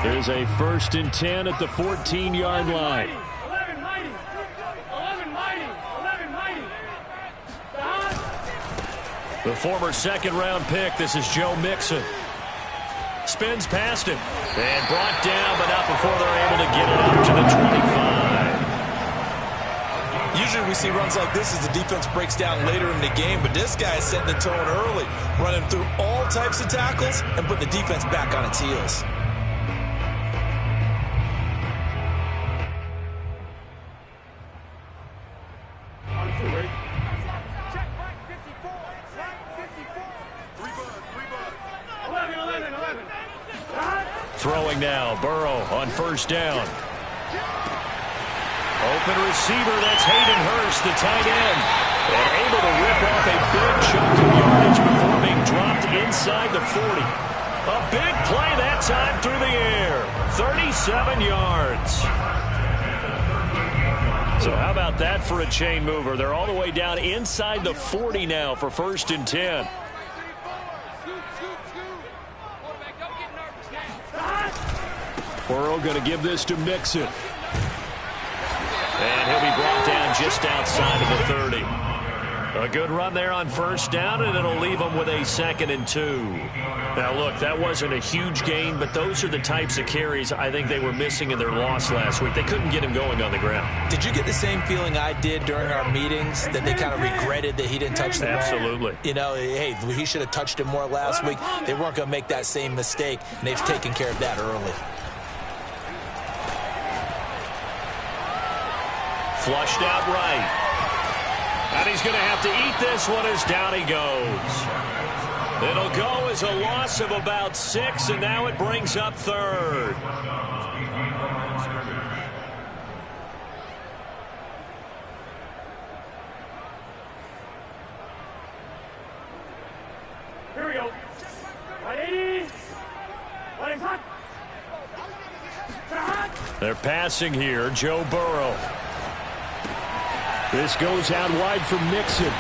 There's a 1st and 10 at the 14-yard line. The former second-round pick, this is Joe Mixon. Spins past him and brought down, but not before they're able to get it up to the 25. Usually we see runs like this as the defense breaks down later in the game, but this guy is setting the tone early, running through all types of tackles and putting the defense back on its heels. Throwing now, Burrow on 1st down. Open receiver, that's Hayden Hurst, the tight end. And able to rip off a big chunk of yardage before being dropped inside the 40. A big play that time through the air. 37 yards. So how about that for a chain mover? They're all the way down inside the 40 now for 1st and 10. Burrow going to give this to Mixon. And he'll be brought down just outside of the 30. A good run there on 1st down, and it'll leave them with a 2nd and 2. Now, look, that wasn't a huge gain, but those are the types of carries I think they were missing in their loss last week. They couldn't get him going on the ground. Did you get the same feeling I did during our meetings, that they kind of regretted that he didn't touch the ball? Absolutely. You know, hey, he should have touched him more last week. They weren't going to make that same mistake, and they've taken care of that early. Flushed out right. And he's going to have to eat this one as down he goes. It'll go as a loss of about 6, and now it brings up 3rd. Here we go. 180. They're passing here, Joe Burrow. This goes out wide for Mixon.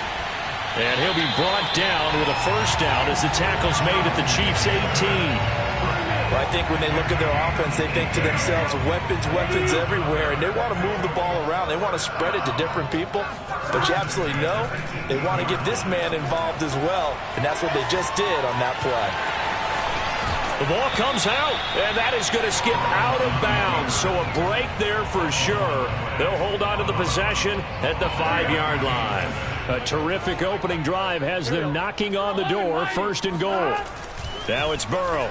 And he'll be brought down with a 1st down as the tackle's made at the Chiefs' 18. Well, I think when they look at their offense, they think to themselves, weapons everywhere, and they want to move the ball around. They want to spread it to different people. But you absolutely know they want to get this man involved as well, and that's what they just did on that play. The ball comes out, and that is going to skip out of bounds. So a break there for sure. They'll hold on to the possession at the 5-yard line. A terrific opening drive has them knocking on the door, 1st and goal. Now it's Burrow.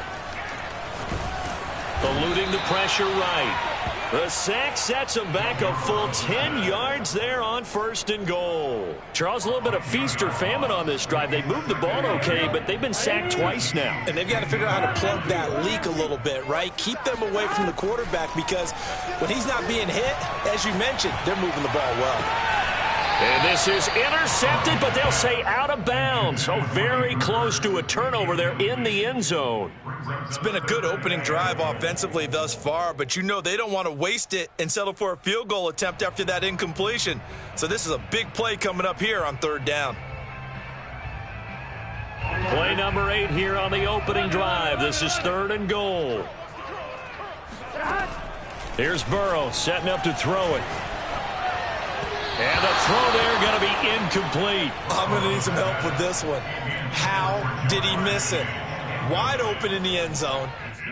Eluding the pressure right. The sack sets him back a full 10 yards there on 1st and goal. Charles, a little bit of feast or famine on this drive. They moved the ball okay, but they've been sacked twice now. And they've got to figure out how to plug that leak a little bit, right? Keep them away from the quarterback, because when he's not being hit, as you mentioned, they're moving the ball well. And this is intercepted, but they'll say out of bounds. So very close to a turnover there in the end zone. It's been a good opening drive offensively thus far, but you know they don't want to waste it and settle for a field goal attempt after that incompletion. So this is a big play coming up here on 3rd down. Play number 8 here on the opening drive. This is 3rd and goal. Here's Burrow setting up to throw it. And the throw there going to be incomplete. I'm going to need some help with this one. How did he miss it? Wide open in the end zone.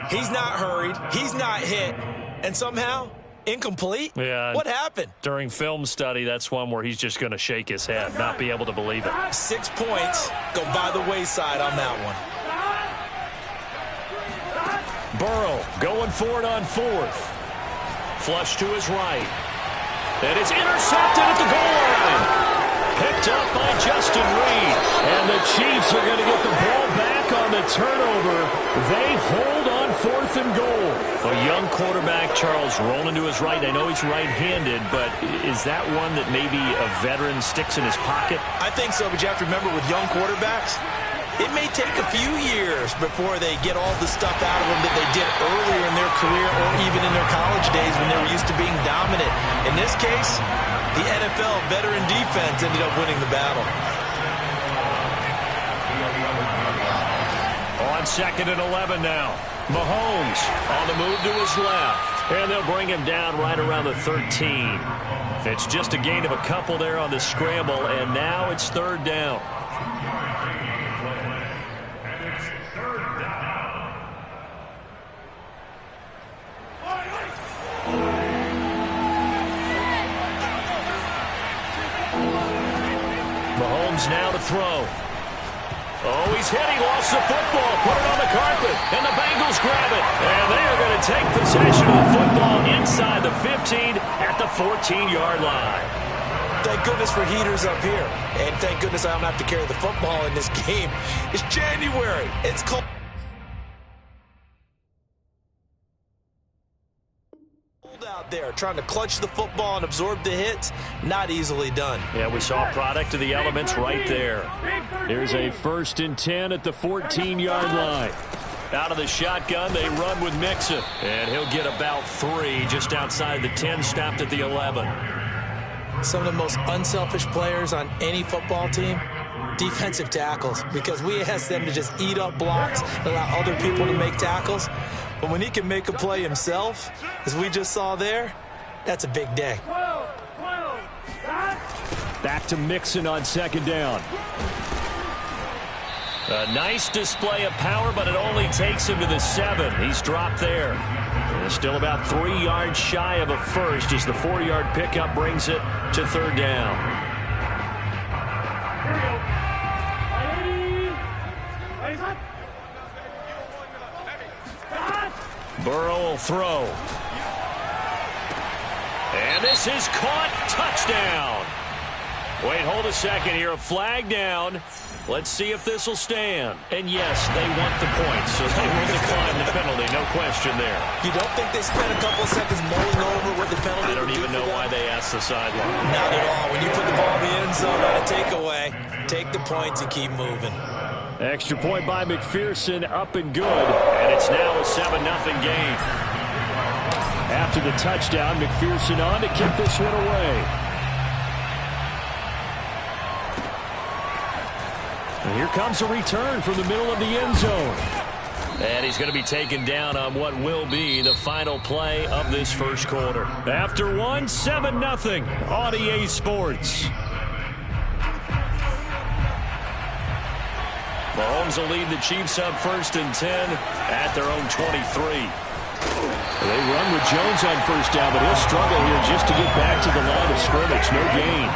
He's not hurried. He's not hit. And somehow, incomplete? Yeah. What happened? During film study, that's one where he's just going to shake his head, not be able to believe it. 6 points go by the wayside on that one. Burrow going for it on 4th. Flush to his right. And it's intercepted at the goal line. Picked up by Justin Reed. And the Chiefs are going to get the ball back on the turnover. They hold on 4th and goal. A young quarterback, Charles, rolling to his right. I know he's right-handed, but is that one that maybe a veteran sticks in his pocket? I think so, but you have to remember with young quarterbacks, it may take a few years before they get all the stuff out of them that they did earlier in their career or even in their college days when they were used to being dominant. In this case, the NFL veteran defense ended up winning the battle. On 2nd and 11 now. Mahomes on the move to his left. And they'll bring him down right around the 13. It's just a gain of a couple there on the scramble, and now it's third down. Mahomes now to throw. Oh, he's hit. He lost the football. Put it on the carpet. And the Bengals grab it. And they are going to take possession of the football inside the 15 at the 14-yard line. Thank goodness for heaters up here. And thank goodness I don't have to carry the football in this game. It's January. It's cold out there. Trying to clutch the football and absorb the hits, not easily done. Yeah, we saw a product of the elements right there. Here's a 1st and 10 at the 14-yard line. Out of the shotgun, they run with Mixon. And he'll get about 3 just outside the 10, stopped at the 11. Some of the most unselfish players on any football team, defensive tackles, because we ask them to just eat up blocks and allow other people to make tackles. But when he can make a play himself, as we just saw there, that's a big day. Back to Mixon on 2nd down. A nice display of power, but it only takes him to the 7. He's dropped there. And still about 3 yards shy of a first as the 4-yard pickup brings it to 3rd down. Burrow will throw. And this is caught. Touchdown. Wait, hold a second here. A flag down. Let's see if this will stand. And yes, they want the points, so they will decline the penalty. No question there. You don't think they spent a couple of seconds mulling over what the penalty I don't even know why they asked the sideline. Not at all. When you put the ball in the end zone on a takeaway, take the points and keep moving. Extra point by McPherson, up and good. And it's now a 7-0 game. After the touchdown, McPherson on to kick this one away. And here comes a return from the middle of the end zone. And he's going to be taken down on what will be the final play of this first quarter. After one, 7-0 on EA Sports. Mahomes will lead the Chiefs up 1st and 10 at their own 23. They run with Jones on 1st down, but he'll struggle here just to get back to the line of scrimmage. No gain.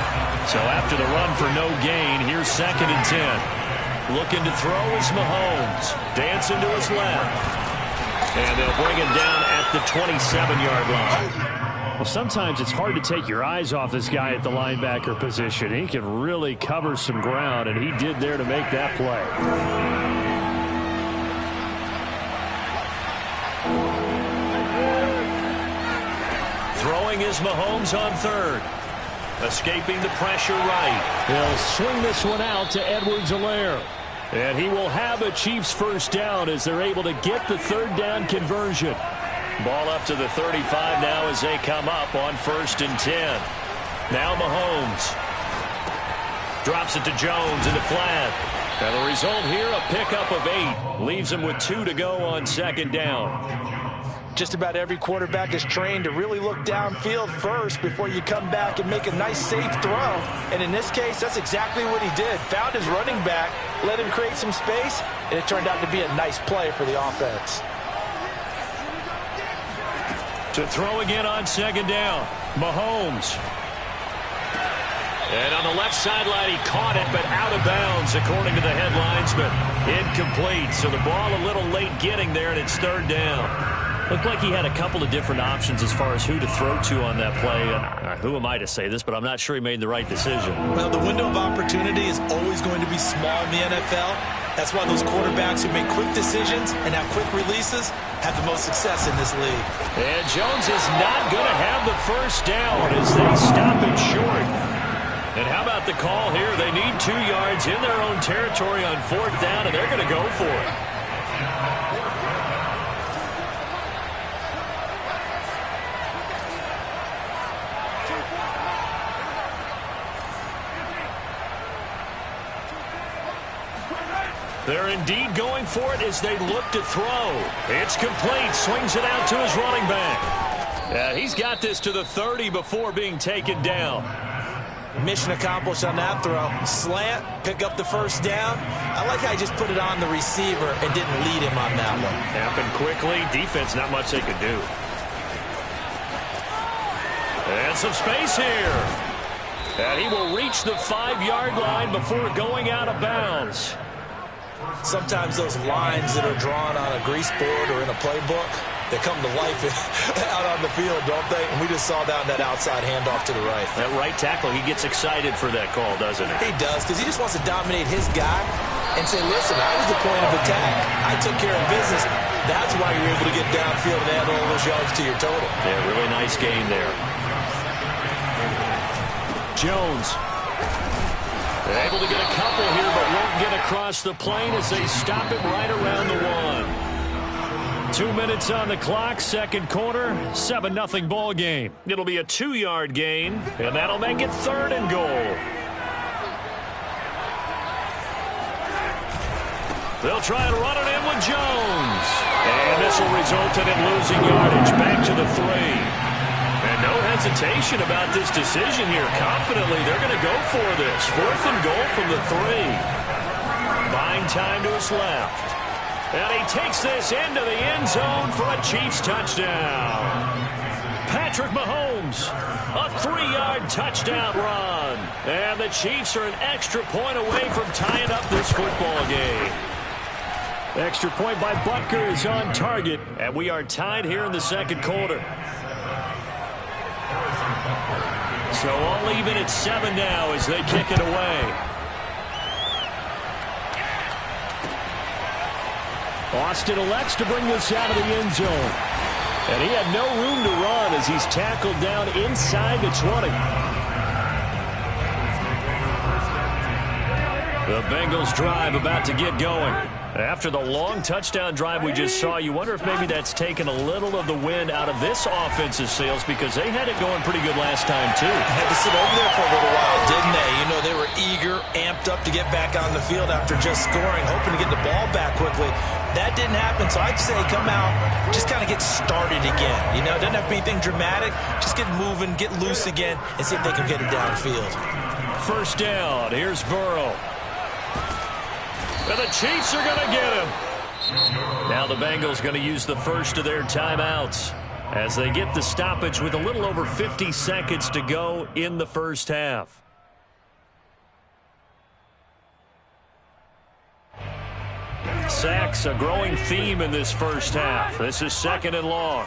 So after the run for no gain, here's 2nd and 10. Looking to throw is Mahomes. Dancing to his left. And they'll bring him down at the 27-yard line. Well, sometimes it's hard to take your eyes off this guy at the linebacker position. He can really cover some ground, and he did there to make that play. Throwing is Mahomes on 3rd. Escaping the pressure right. He'll swing this one out to Edwards-Helaire. And he will have a Chiefs 1st down as they're able to get the 3rd down conversion. Ball up to the 35 now as they come up on 1st and 10. Now Mahomes. Drops it to Jones in the flat. And the result here, a pickup of 8. Leaves him with 2 to go on 2nd down. Just about every quarterback is trained to really look downfield first before you come back and make a nice, safe throw. And in this case, that's exactly what he did. Found his running back, let him create some space, and it turned out to be a nice play for the offense. To throw again on 2nd down, Mahomes. And on the left sideline, he caught it, but out of bounds, according to the head linesman. Incomplete, so the ball a little late getting there, and it's 3rd down. Looked like he had a couple of different options as far as who to throw to on that play. And who am I to say this, but I'm not sure he made the right decision. Well, the window of opportunity is always going to be small in the NFL. That's why those quarterbacks who make quick decisions and have quick releases have the most success in this league. And Jones is not going to have the 1st down as they stop it short. And how about the call here? They need 2 yards in their own territory on 4th down, and they're going to go for it. They're indeed going for it as they look to throw. It's complete. Swings it out to his running back. He's got this to the 30 before being taken down. Mission accomplished on that throw. Slant, pick up the first down. I like how he just put it on the receiver and didn't lead him on that one. Happened quickly. Defense, not much they could do. And some space here. And he will reach the 5-yard line before going out of bounds. Sometimes those lines that are drawn on a grease board or in a playbook, they come to life out on the field, don't they? And we just saw that outside handoff to the right. That right tackle, he gets excited for that call, doesn't he? He does, because he just wants to dominate his guy and say, listen, I was the point of attack. I took care of business. That's why you're able to get downfield and add all those yards to your total. Yeah, really nice gain there. Jones. Able to get a couple here, but won't get across the plane as they stop him right around the 1. 2 minutes on the clock, second quarter, 7-0 ball game. It'll be a 2-yard gain, and that'll make it 3rd and goal. They'll try and run it in with Jones. And this will result in him losing yardage back to the 3. And no hesitation about this decision here. Confidently, they're going to go for this. 4th and goal from the 3. Buying time to his left. And he takes this into the end zone for a Chiefs touchdown. Patrick Mahomes, a 3-yard touchdown run. And the Chiefs are an extra point away from tying up this football game. Extra point by Butker is on target. And we are tied here in the second quarter. So all even at 7 now as they kick it away. Austin elects to bring this out of the end zone. And he had no room to run as he's tackled down inside the 20. The Bengals drive about to get going. After the long touchdown drive we just saw, you wonder if maybe that's taken a little of the wind out of this offensive sails because they had it going pretty good last time, too. Had to sit over there for a little while, didn't they? You know, they were eager, amped up to get back on the field after just scoring, hoping to get the ball back quickly. That didn't happen, so I'd say come out, just kind of get started again. You know, it doesn't have to be anything dramatic. Just get moving, get loose again, and see if they can get it downfield. First down, here's Burrow. And the Chiefs are going to get him. Now the Bengals going to use the first of their timeouts as they get the stoppage with a little over 50 seconds to go in the first half. Sacks, a growing theme in this first half. This is 2nd and long.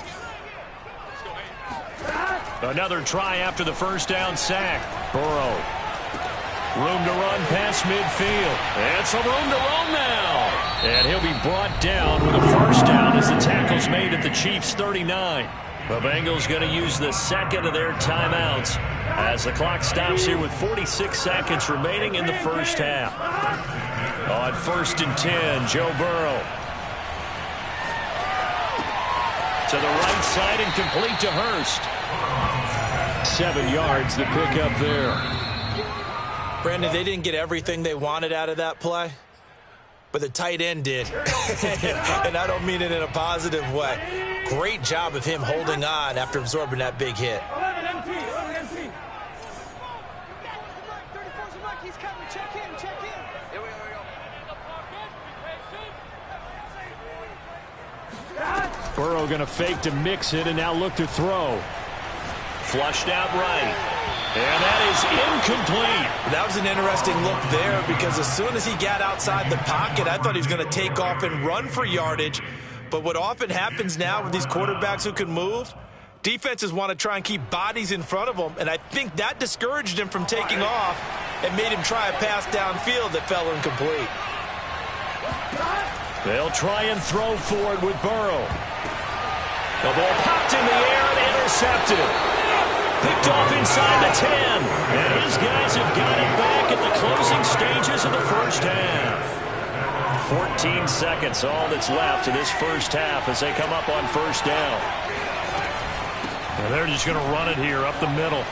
Another try after the first down sack. Burrow. Room to run past midfield. And some room to roam now. And he'll be brought down with a first down as the tackle's made at the Chiefs' 39. The Bengals going to use the second of their timeouts as the clock stops here with 46 seconds remaining in the first half. On 1st and 10, Joe Burrow. To the right side and complete to Hurst. 7 yards the pick up there. Brandon, they didn't get everything they wanted out of that play, but the tight end did. And I don't mean it in a positive way. Great job of him holding on after absorbing that big hit. Burrow going to fake to mix it and now look to throw. Flushed out right. And that is incomplete. That was an interesting look there because as soon as he got outside the pocket, I thought he was going to take off and run for yardage. But what often happens now with these quarterbacks who can move, defenses want to try and keep bodies in front of them, and I think that discouraged him from taking off and made him try a pass downfield that fell incomplete. They'll try and throw forward with Burrow. The ball popped in the air and intercepted. Picked off inside the 10. And his guys have got it back at the closing stages of the first half. 14 seconds, all that's left in this first half as they come up on first down. And they're just going to run it here up the middle.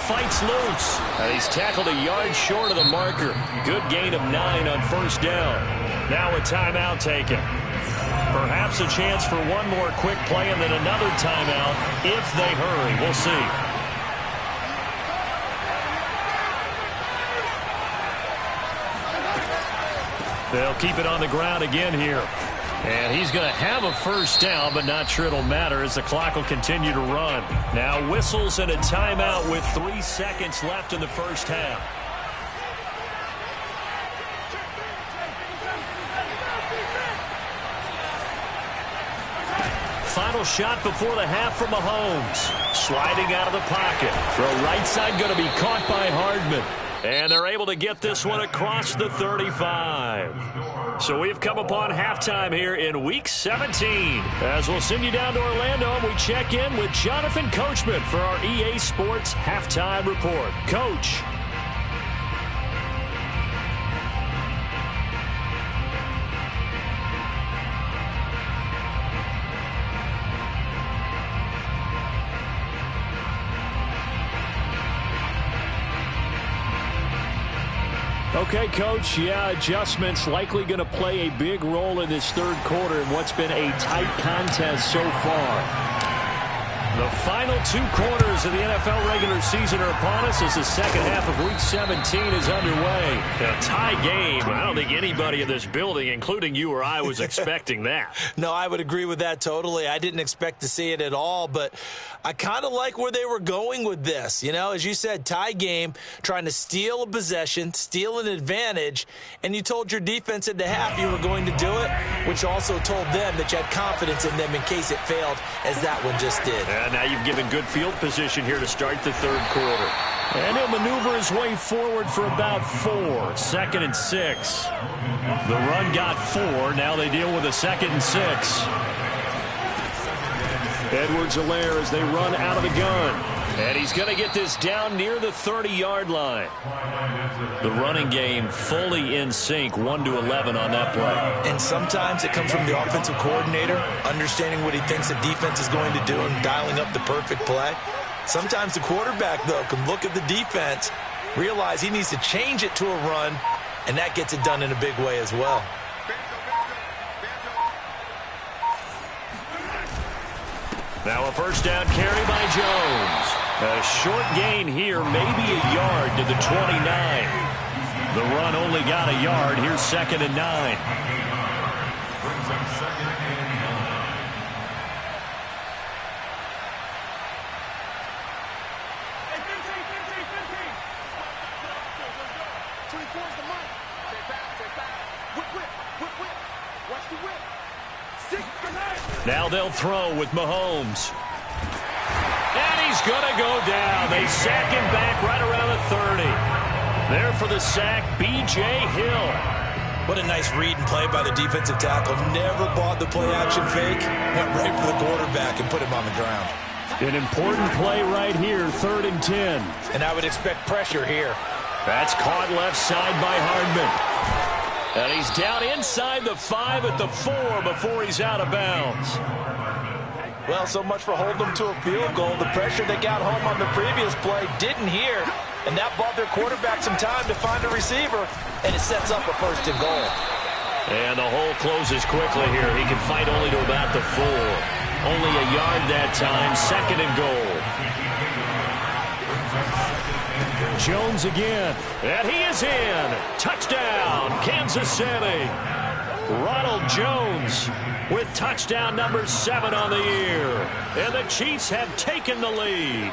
fights loose. And he's tackled a yard short of the marker. Good gain of 9 on first down. Now a timeout taken. Perhaps a chance for one more quick play and then another timeout if they hurry. We'll see. They'll keep it on the ground again here. And he's going to have a first down, but not sure it'll matter as the clock will continue to run. Now whistles and a timeout with 3 seconds left in the first half. Final shot before the half from Mahomes. Sliding out of the pocket. Throw right side going to be caught by Hardman. And they're able to get this one across the 35. So we've come upon halftime here in Week 17. As we'll send you down to Orlando, and we check in with Jonathan Coachman for our EA Sports Halftime Report. Coach. Okay, Coach, yeah, adjustments likely going to play a big role in this third quarter in what's been a tight contest so far. The final 2 quarters of the NFL regular season are upon us as the second half of Week 17 is underway. A tie game. I don't think anybody in this building, including you or I, was expecting that. No, I would agree with that totally. I didn't expect to see it at all, but I kind of like where they were going with this. You know, as you said, tie game, trying to steal a possession, steal an advantage, and you told your defense at the half you were going to do it, which also told them that you had confidence in them in case it failed, as that one just did. And now you've given good field position here to start the third quarter. And he'll maneuver his way forward for about 4. 2nd and 6. The run got 4. Now they deal with a 2nd and 6. Edwards-Helaire as they run out of the gun. And he's going to get this down near the 30-yard line. The running game fully in sync, 1-11 on that play. And sometimes it comes from the offensive coordinator, understanding what he thinks the defense is going to do and dialing up the perfect play. Sometimes the quarterback, though, can look at the defense, realize he needs to change it to a run, and that gets it done in a big way as well. Now a first down carry by Jones. A short gain here, maybe a yard to the 29. The run only got a yard. Here's 2nd and 9. Now they'll throw with Mahomes. And he's going to go down. They sack him back right around the 30. There for the sack, B.J. Hill. What a nice read and play by the defensive tackle. Never bought the play-action fake. Went right for the quarterback and put him on the ground. An important play right here, 3rd and 10. And I would expect pressure here. That's caught left side by Hardman. And he's down inside the 5 at the 4 before he's out of bounds. Well, so much for holding them to a field goal. The pressure they got home on the previous play didn't hear, and that bought their quarterback some time to find a receiver, and it sets up a 1st and goal. And the hole closes quickly here. He can fight only to about the 4. Only a yard that time, 2nd and goal. Jones again, and he is in. Touchdown, Kansas City. Ronald Jones with touchdown number 7 on the year. And the Chiefs have taken the lead.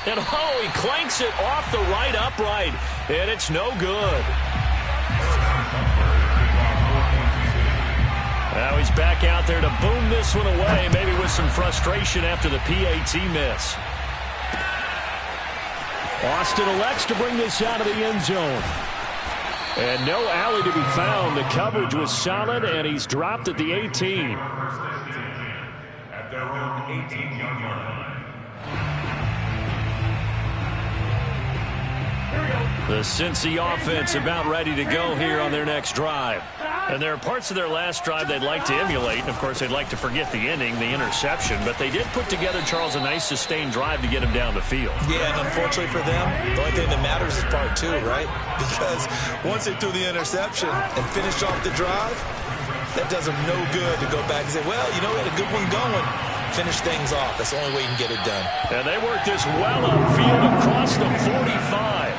And oh, he clanks it off the right upright, and it's no good. Now he's back out there to boom this one away, maybe with some frustration after the PAT miss. Austin elects to bring this out of the end zone. And no alley to be found. The coverage was solid, and he's dropped at the 18. At their own 18-yard line. The Cincy offense about ready to go here on their next drive. And there are parts of their last drive they'd like to emulate. And, of course, they'd like to forget the ending, the interception. But they did put together, Charles, a nice sustained drive to get him down the field. Yeah, and unfortunately for them, the only thing that matters is part two, right? Because once they threw the interception and finished off the drive, that does them no good to go back and say, well, you know, we had a good one going. Finish things off. That's the only way you can get it done. And they worked this well upfield across the 45.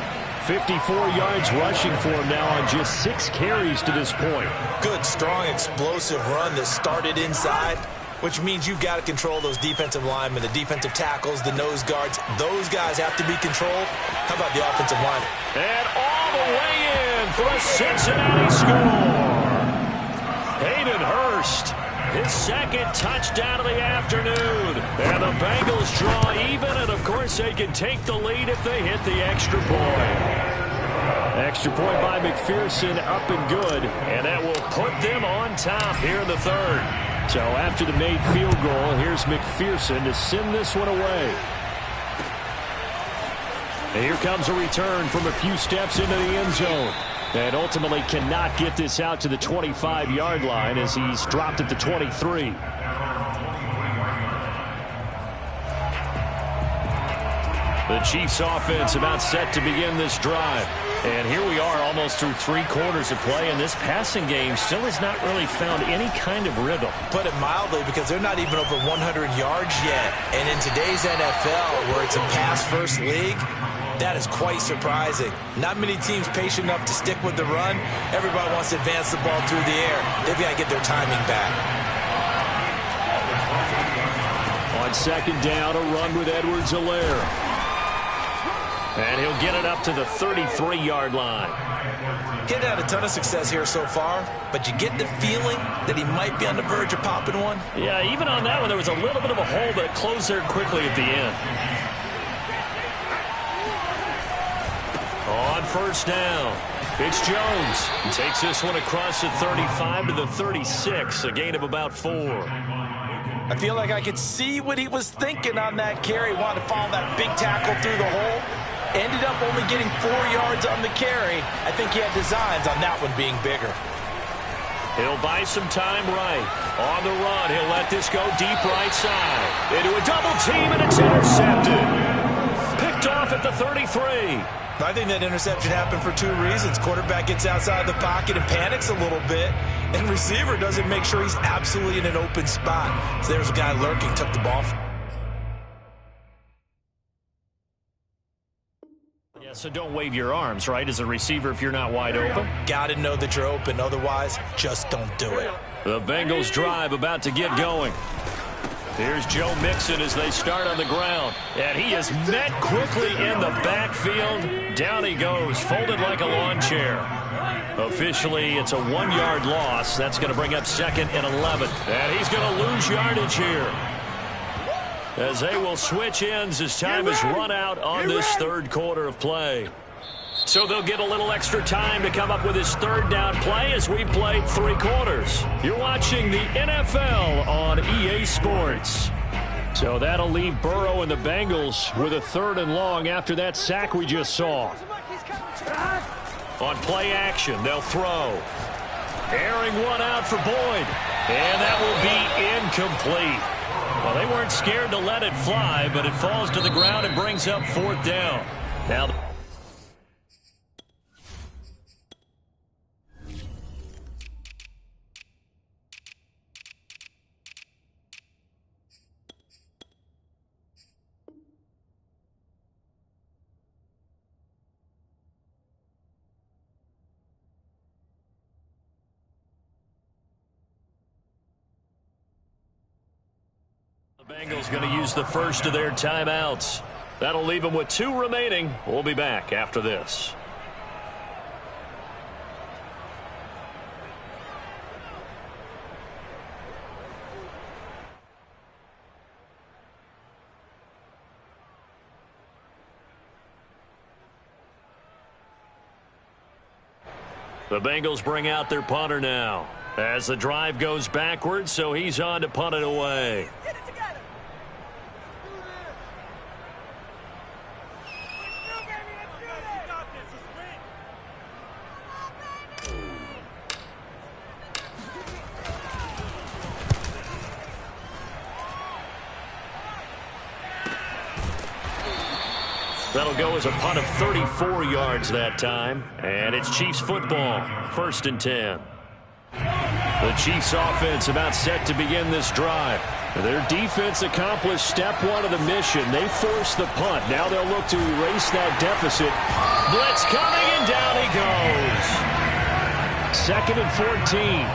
54 yards rushing for him now on just 6 carries to this point. Good, strong, explosive run that started inside, which means you've got to control those defensive linemen, the defensive tackles, the nose guards. Those guys have to be controlled. How about the offensive line? And all the way in for a Cincinnati score. Hayden Hurst, his second touchdown of the afternoon. And the Bengals draw even, and of course they can take the lead if they hit the extra point. Extra point by McPherson, up and good, and that will put them on top here in the third. So after the made field goal, here's McPherson to send this one away. And here comes a return from a few steps into the end zone. And ultimately cannot get this out to the 25-yard line as he's dropped at the 23. The Chiefs offense about set to begin this drive. And here we are almost through 3 quarters of play, and this passing game still has not really found any kind of rhythm. Put it mildly, because they're not even over 100 yards yet. And in today's NFL, where it's a pass-first league, that is quite surprising. Not many teams patient enough to stick with the run. Everybody wants to advance the ball through the air. They've got to get their timing back. On second down, a run with Edwards-Helaire. And he'll get it up to the 33-yard line. He hadn't had a ton of success here so far, but you get the feeling that he might be on the verge of popping one. Yeah, even on that one, there was a little bit of a hole, but it closed there quickly at the end. On first down, it's Jones. He takes this one across the 35 to the 36, a gain of about 4. I feel like I could see what he was thinking on that carry. Wanted to follow that big tackle through the hole. Ended up only getting 4 yards on the carry. I think he had designs on that one being bigger. He'll buy some time right. On the run, he'll let this go deep right side. Into a double team, and it's intercepted. Picked off at the 33. I think that interception happened for 2 reasons. Quarterback gets outside the pocket and panics a little bit, and receiver doesn't make sure he's absolutely in an open spot. So there's a guy lurking, took the ball. Yeah, so don't wave your arms, right, as a receiver if you're not wide open. Got to know that you're open. Otherwise, just don't do it. The Bengals drive about to get going. Here's Joe Mixon as they start on the ground. And he is met quickly in the backfield. Down he goes, folded like a lawn chair. Officially, it's a 1-yard loss. That's going to bring up second and 11. And he's going to lose yardage here, as they will switch ends as time is run out on this third quarter of play. So they'll get a little extra time to come up with his third down play as we played 3 quarters. You're watching the NFL on EA Sports. So that'll leave Burrow and the Bengals with a 3rd and long after that sack we just saw. On play action, they'll throw. Airing one out for Boyd. And that will be incomplete. Well, they weren't scared to let it fly, but it falls to the ground and brings up 4th down. Now, the Bengals going to use the first of their timeouts. That'll leave them with 2 remaining. We'll be back after this. The Bengals bring out their punter now as the drive goes backwards, so he's on to punt it away. That'll go as a punt of 34 yards that time. And it's Chiefs football, 1st and 10. The Chiefs offense about set to begin this drive. Their defense accomplished step one of the mission. They forced the punt. Now they'll look to erase that deficit. Blitz coming, and down he goes. 2nd and 14.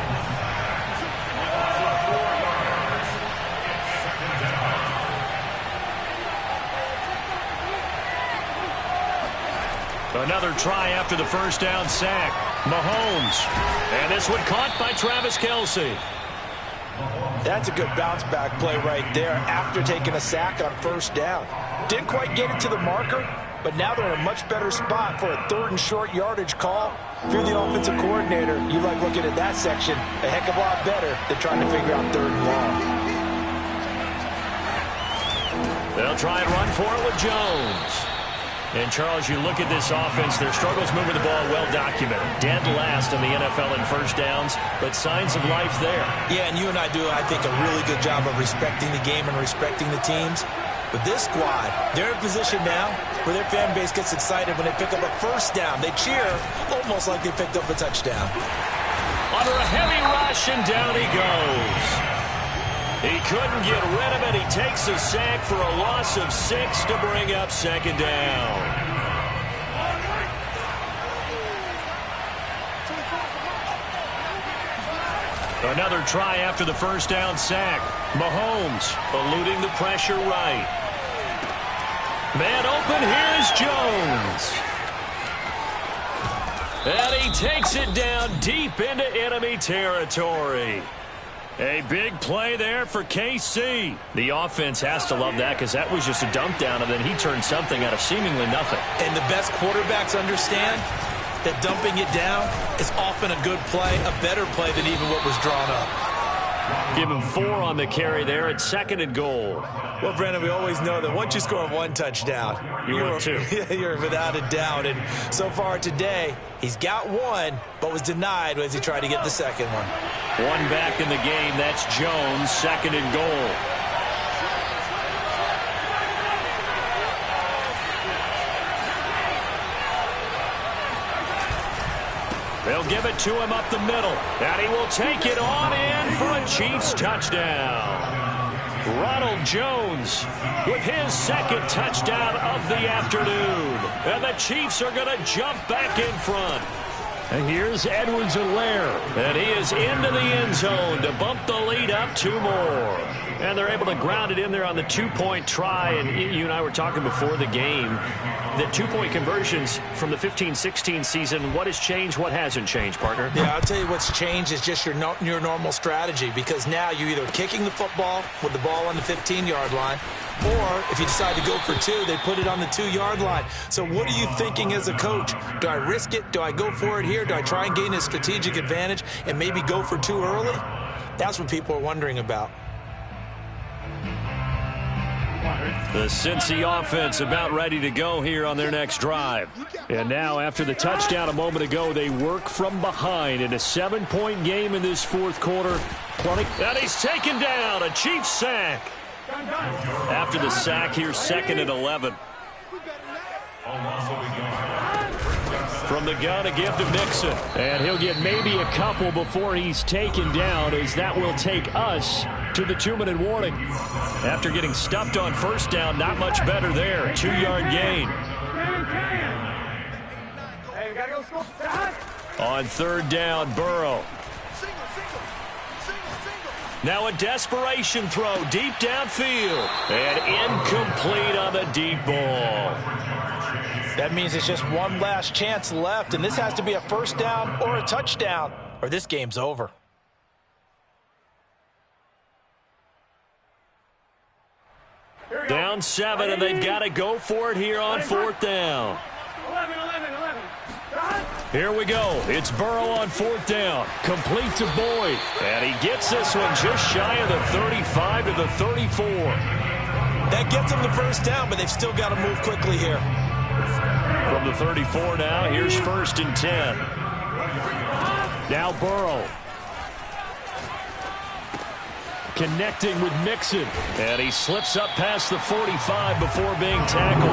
Another try after the first down sack. Mahomes. And this one caught by Travis Kelce. That's a good bounce-back play right there after taking a sack on first down. Didn't quite get it to the marker, but now they're in a much better spot for a 3rd and short yardage call. If you're the offensive coordinator, you like looking at that section a heck of a lot better than trying to figure out 3rd and long. They'll try and run for it with Jones. And, Charles, you look at this offense, their struggles moving the ball well documented. Dead last in the NFL in first downs, but signs of life there. Yeah, and you and I do, I think, a really good job of respecting the game and respecting the teams. But this squad, they're in position now where their fan base gets excited when they pick up a first down. They cheer almost like they picked up a touchdown. Under a heavy rush, and down he goes. He couldn't get rid of it. He takes a sack for a loss of 6 to bring up 2nd down. Another try after the first down sack. Mahomes eluding the pressure right. Man open, here's Jones. And he takes it down deep into enemy territory. A big play there for KC. The offense has to love that because that was just a dump down, and then he turned something out of seemingly nothing. And the best quarterbacks understand that dumping it down is often a good play, a better play than even what was drawn up. Give him 4 on the carry there at 2nd and goal. Well, Brandon, we always know that once you score 1 touchdown, you're 2. You're without a doubt. And so far today, he's got 1, but was denied as he tried to get the second one. 1 back in the game. That's Jones, 2nd and goal. They'll give it to him up the middle. And he will take it on in for a Chiefs touchdown. Ronald Jones with his 2nd touchdown of the afternoon. And the Chiefs are going to jump back in front. And here's Edwards-Helaire. And he is into the end zone to bump the lead up 2 more. And they're able to ground it in there on the 2-point try. And you and I were talking before the game. The 2-point conversions from the 15-16 season, what has changed, what hasn't changed, partner? Yeah, I'll tell you what's changed is just your normal strategy, because now you're either kicking the football with the ball on the 15-yard line, or if you decide to go for 2, they put it on the 2-yard line. So what are you thinking as a coach? Do I risk it? Do I go for it here? Do I try and gain a strategic advantage and maybe go for 2 early? That's what people are wondering about. The Cincy offense about ready to go here on their next drive. And now, after the touchdown a moment ago, they work from behind in a 7-point game in this 4th quarter. And he's taken down, a Chiefs sack. After the sack, here's 2nd and 11. From the gun, a give to Mixon. And he'll get maybe a couple before he's taken down, as that will take us to the 2-minute warning. After getting stuffed on first down, not much better there. 2-yard gain. On 3rd down, Burrow. Now a desperation throw deep downfield. And incomplete on the deep ball. That means it's just one last chance left, and this has to be a first down or a touchdown, or this game's over. Down 7, and they've got to go for it here on 4th down. 11. Here we go. It's Burrow on 4th down. Complete to Boyd. And he gets this one just shy of the 35 to the 34. That gets them the first down, but they've still got to move quickly here. From the 34 now, here's 1st and 10. Now Burrow. Connecting with Mixon. And he slips up past the 45 before being tackled.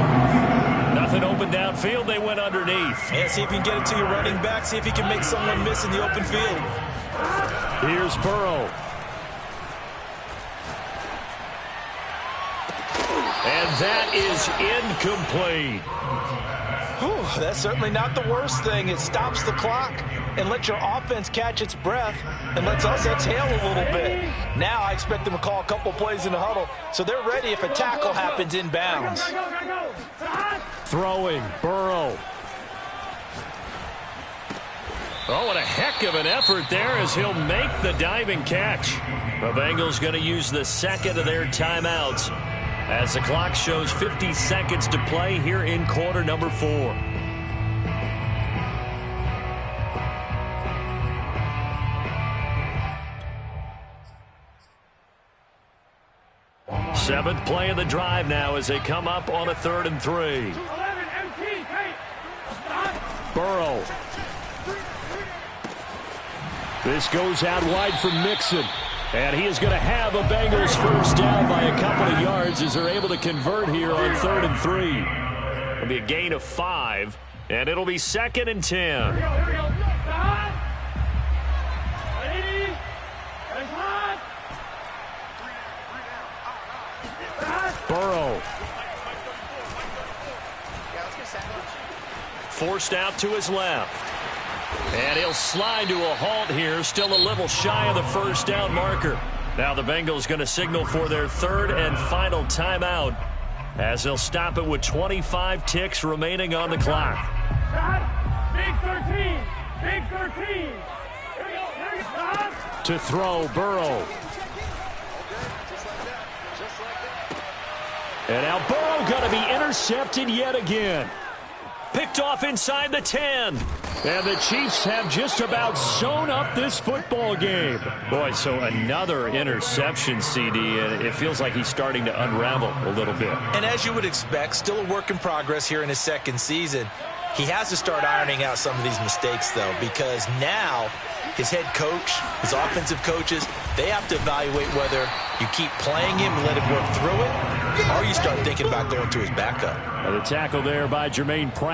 nothing open downfield. They went underneath. Yeah, see if you can get it to your running back. See if you can make someone miss in the open field. Here's Burrow. And that is incomplete. Whew, that's certainly not the worst thing. It stops the clock and lets your offense catch its breath and lets us exhale a little bit. Now I expect them to call a couple plays in the huddle so they're ready if a tackle happens inbounds. Throwing, Burrow. Oh, what a heck of an effort there as he'll make the diving catch. The Bengals going to use the second of their timeouts as the clock shows 50 seconds to play here in quarter number 4. Seventh play of the drive now as they come up on a 3rd and 3. Burrow. This goes out wide for Mixon. And he is going to have a Bengals first down by a couple of yards as they're able to convert here on 3rd and 3. It'll be a gain of 5, and it'll be 2nd and 10. Burrow. Forced out to his left. And he'll slide to a halt here, still a little shy of the first down marker. Now the Bengals going to signal for their 3rd and final timeout as they'll stop it with 25 ticks remaining on the clock. Big 13. Big 13. To throw, Burrow. And now Burrow going to be intercepted yet again. Picked off inside the 10. And the Chiefs have just about sewn up this football game. Boy, so another interception, CD, and it feels like he's starting to unravel a little bit. And as you would expect, still a work in progress here in his 2nd season. He has to start ironing out some of these mistakes, though, because now his head coach, his offensive coaches, they have to evaluate whether you keep playing him and let him work through it, or you start thinking about going to his backup. The tackle there by Jermaine Pratt.